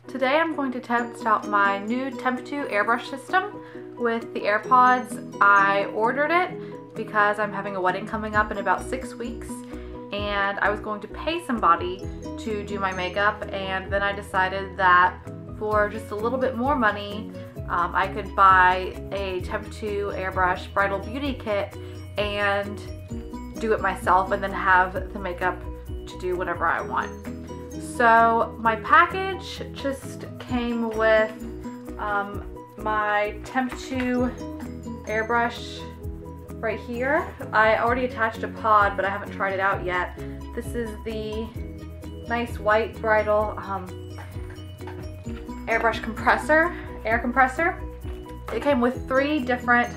Today I'm going to test out my new Temptu airbrush system with the AirPods. I ordered it because I'm having a wedding coming up in about 6 weeks and I was going to pay somebody to do my makeup, and then I decided that for just a little bit more money I could buy a Temptu airbrush bridal beauty kit and do it myself and then have the makeup to do whenever I want. So my package just came with my Temptu airbrush right here. I already attached a pod, but I haven't tried it out yet. This is the nice white bridal airbrush air compressor. It came with 3 different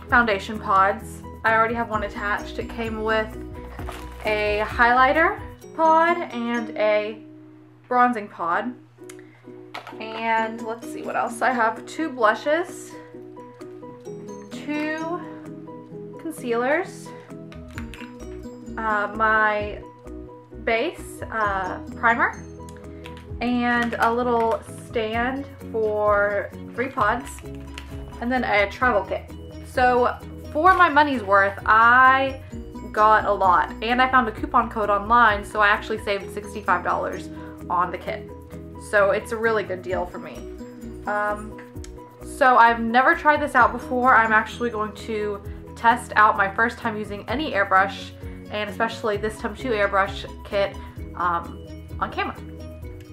foundation pods. I already have one attached. It came with a highlighter pod and a bronzing pod, and let's see what else I have. 2 blushes, 2 concealers, my base primer, and a little stand for 3 pods, and then a travel kit. So for my money's worth, I got a lot, and I found a coupon code online, so I actually saved $65 on the kit. So it's a really good deal for me. So I've never tried this out before. I'm actually going to test out my first time using any airbrush, and especially this Temptu airbrush kit on camera.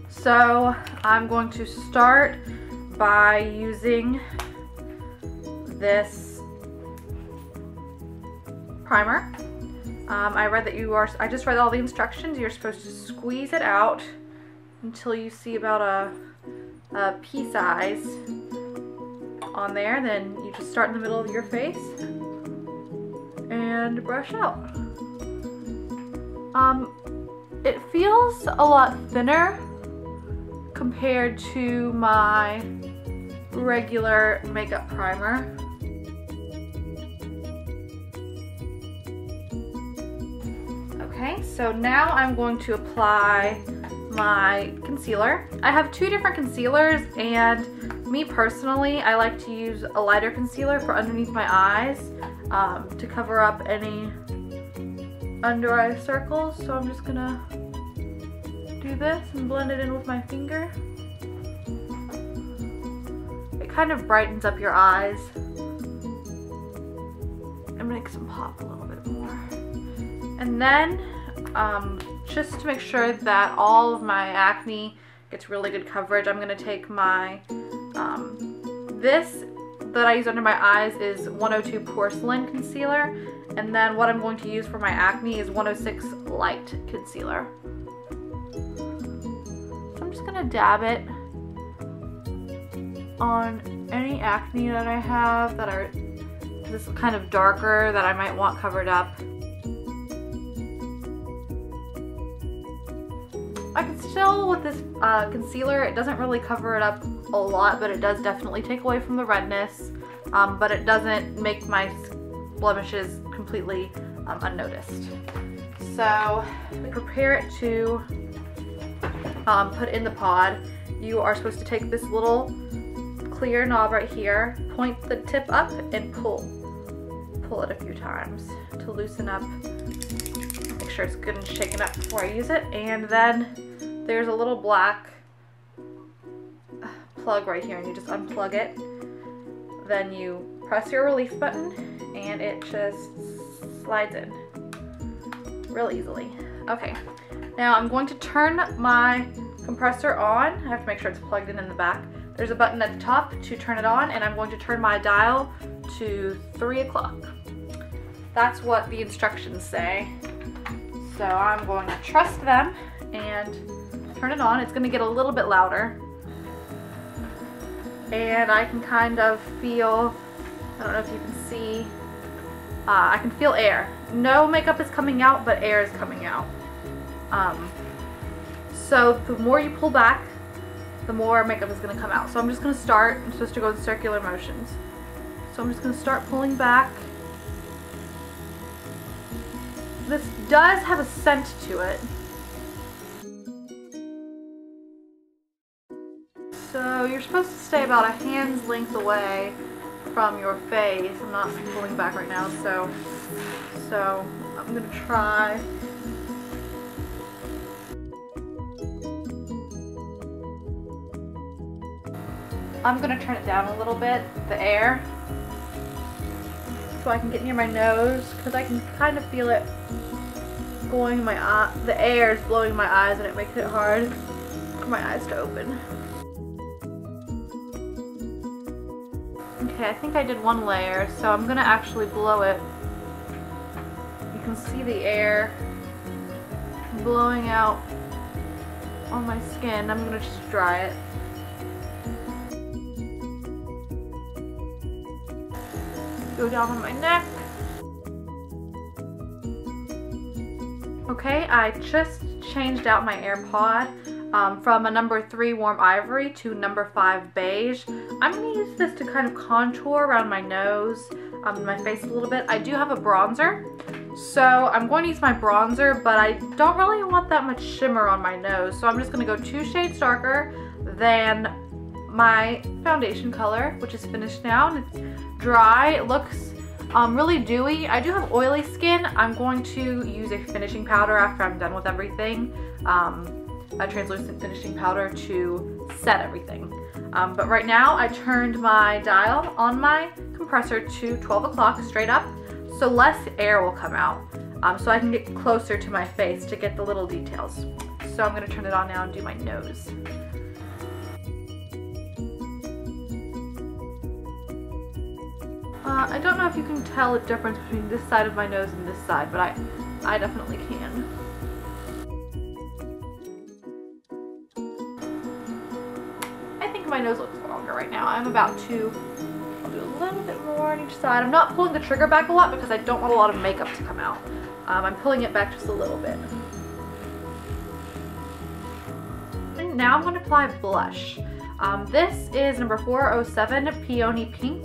So I'm going to start by using this primer. I just read all the instructions. You're supposed to squeeze it out until you see about a pea size on there. Then you just start in the middle of your face and brush out. It feels a lot thinner compared to my regular makeup primer. Okay, so now I'm going to apply my concealer. I have 2 different concealers, and me personally, I like to use a lighter concealer for underneath my eyes to cover up any under eye circles. So I'm just gonna do this and blend it in with my finger. It kind of brightens up your eyes and makes them pop a little bit more. And then, just to make sure that all of my acne gets really good coverage, I'm going to take my, this that I use under my eyes is 102 Porcelain Concealer, and then what I'm going to use for my acne is 106 Light Concealer. So I'm just going to dab it on any acne that I have that are this kind of darker that I might want covered up. I can still, with this concealer, it doesn't really cover it up a lot, but it does definitely take away from the redness, but it doesn't make my blemishes completely unnoticed. So, prepare it to put in the pod. You are supposed to take this little clear knob right here, point the tip up, and pull. Pull it a few times to loosen up. Make sure it's good and shaken up before I use it. And then there's a little black plug right here, and you just unplug it. Then you press your release button and it just slides in real easily. Okay, now I'm going to turn my compressor on. I have to make sure it's plugged in the back. There's a button at the top to turn it on, and I'm going to turn my dial to 3 o'clock. That's what the instructions say. So I'm going to trust them and turn it on. It's going to get a little bit louder. And I can kind of feel, I don't know if you can see, I can feel air. No makeup is coming out, but air is coming out. So the more you pull back, the more makeup is going to come out. So I'm just going to start. I'm supposed to go in circular motions. So I'm just going to start pulling back. This does have a scent to it. So you're supposed to stay about a hand's length away from your face. I'm not pulling back right now, so I'm gonna try. I'm gonna turn it down a little bit, the air, so I can get near my nose, because I can kind of feel it going in my eye. The air is blowing in my eyes and it makes it hard for my eyes to open. Okay, I think I did one layer, so I'm gonna actually blow it. You can see the air blowing out on my skin. I'm gonna just dry it. Go down on my neck. Okay, I just changed out my AirPod from a number 3 warm ivory to number 5 beige. I'm gonna use this to kind of contour around my nose, my face a little bit. I do have a bronzer, so I'm going to use my bronzer, but I don't really want that much shimmer on my nose, so I'm just gonna go 2 shades darker than my foundation color, which is finished now, and it's dry. It looks really dewy. I do have oily skin. I'm going to use a finishing powder after I'm done with everything, a translucent finishing powder to set everything. But right now I turned my dial on my compressor to 12 o'clock straight up, so less air will come out, so I can get closer to my face to get the little details. So I'm going to turn it on now and do my nose. I don't know if you can tell the difference between this side of my nose and this side, but I definitely can. I think my nose looks longer right now. I'm about to, I'll do a little bit more on each side. I'm not pulling the trigger back a lot because I don't want a lot of makeup to come out. I'm pulling it back just a little bit. And now I'm going to apply blush. This is number 407 Peony Pink.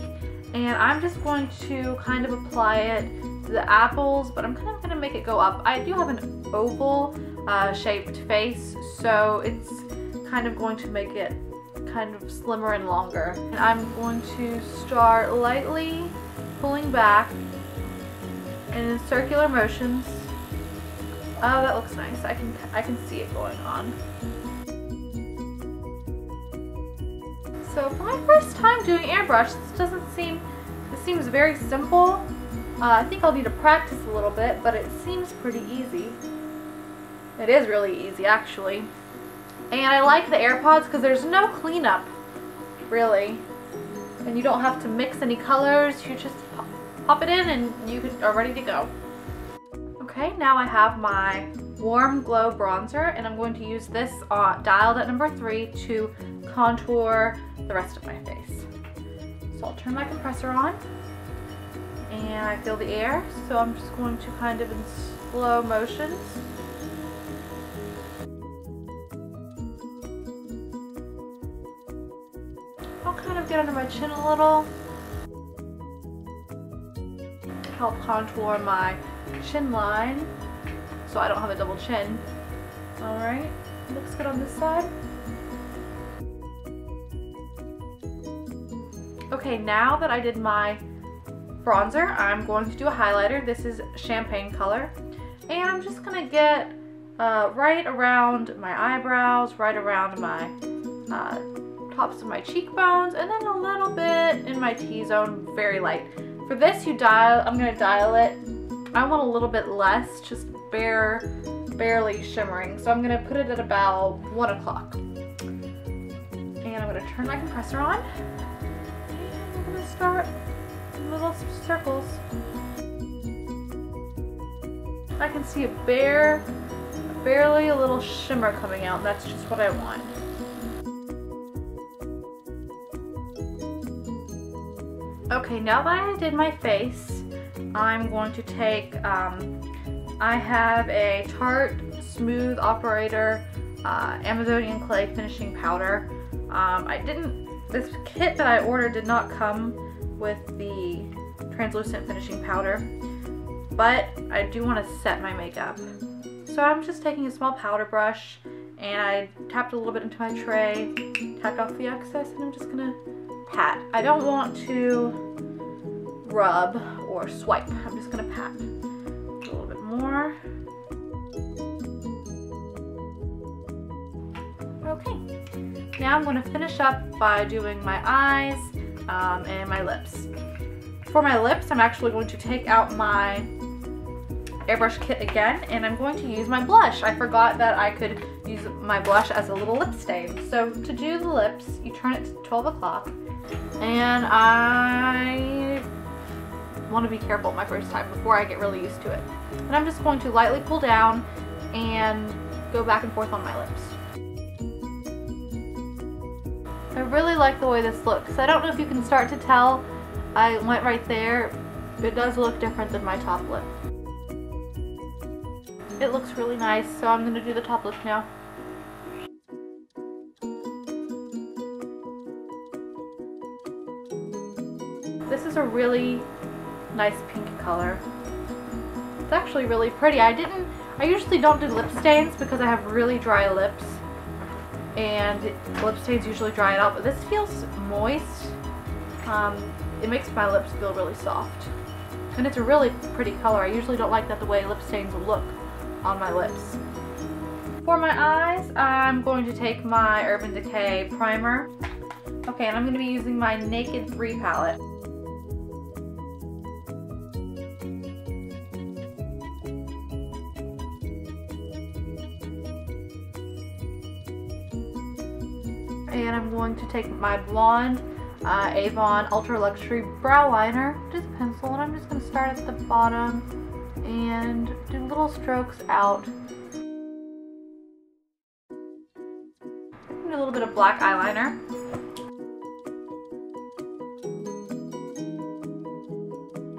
And I'm just going to kind of apply it to the apples, but I'm kind of going to make it go up. I do have an oval shaped face, so it's kind of going to make it kind of slimmer and longer. And I'm going to start lightly pulling back and in circular motions. Oh, that looks nice. I can see it going on. So for my first time doing airbrush, this seems very simple. I think I'll need to practice a little bit, but it seems pretty easy. It is really easy, actually. And I like the AirPods because there's no cleanup, really. And you don't have to mix any colors. You just pop it in and you are ready to go. Okay, now I have my Warm Glow bronzer, and I'm going to use this dialed at number 3 to contour the rest of my face. So I'll turn my compressor on, and I feel the air, so I'm just going to kind of in slow motions. I'll kind of get under my chin a little, help contour my chin line so I don't have a double chin. Alright, looks good on this side. Okay, now that I did my bronzer, I'm going to do a highlighter. This is champagne color. And I'm just going to get right around my eyebrows, right around my tops of my cheekbones, and then a little bit in my T-zone, very light. For this, I'm going to dial it. I want a little bit less, just barely shimmering. So I'm going to put it at about 1 o'clock. And I'm going to turn my compressor on. Start little circles. I can see barely a little shimmer coming out. That's just what I want. Okay, now that I did my face, I'm going to take, I have a Tarte Smooth Operator Amazonian Clay Finishing Powder. This kit that I ordered did not come with the translucent finishing powder, but I do want to set my makeup. So I'm just taking a small powder brush and I tapped a little bit into my tray, tapped off the excess, and I'm just gonna pat. I don't want to rub or swipe. I'm just gonna pat. A little bit more. Okay, now I'm gonna finish up by doing my eyes and my lips. For my lips, I'm actually going to take out my airbrush kit again, and I'm going to use my blush. I forgot that I could use my blush as a little lip stain. So to do the lips, you turn it to 12 o'clock, and I want to be careful my first time before I get really used to it. And I'm just going to lightly pull down and go back and forth on my lips. I really like the way this looks. I don't know if you can start to tell, I went right there. It does look different than my top lip. It looks really nice, so I'm going to do the top lip now. This is a really nice pink color. It's actually really pretty. I usually don't do lip stains because I have really dry lips, and lip stains usually dry it out, but this feels moist. It makes my lips feel really soft. And it's a really pretty color. I usually don't like that the way lip stains look on my lips. For my eyes, I'm going to take my Urban Decay primer. Okay, and I'm going to be using my Naked 3 palette. And I'm going to take my blonde Avon Ultra Luxury brow liner, just pencil, and I'm just going to start at the bottom and do little strokes out. And a little bit of black eyeliner.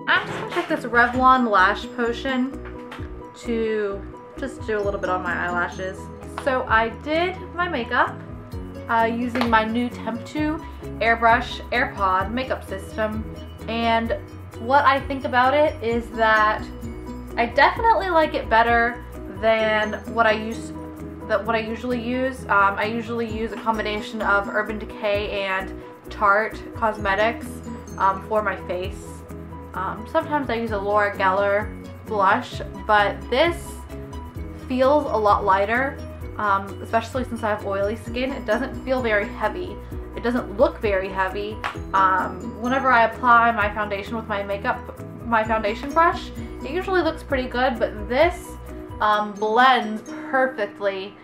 I'm just going to take this Revlon Lash Potion to just do a little bit on my eyelashes. So I did my makeup using my new Temptu Airbrush AirPod makeup system, and what I think about it is that I definitely like it better than what I usually use. I usually use a combination of Urban Decay and Tarte Cosmetics for my face. Sometimes I use a Laura Geller blush, but this feels a lot lighter, especially since I have oily skin. It doesn't feel very heavy. It doesn't look very heavy. Whenever I apply my foundation with my foundation brush, it usually looks pretty good, but this blends perfectly.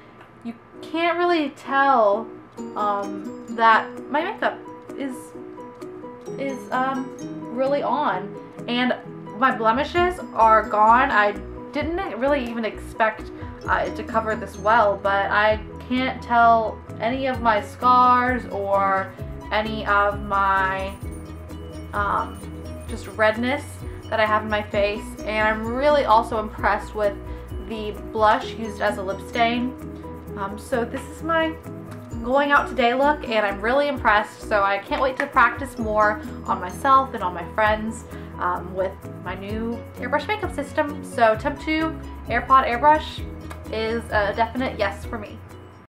You can't really tell that my makeup is really on, and my blemishes are gone. I didn't really even expect it to cover this well, but I can't tell any of my scars or any of my just redness that I have in my face, and I'm really also impressed with the blush used as a lip stain. So this is my going out today look, and I'm really impressed, so I can't wait to practice more on myself and on my friends with my new airbrush makeup system. So Temptu AirPod airbrush is a definite yes for me.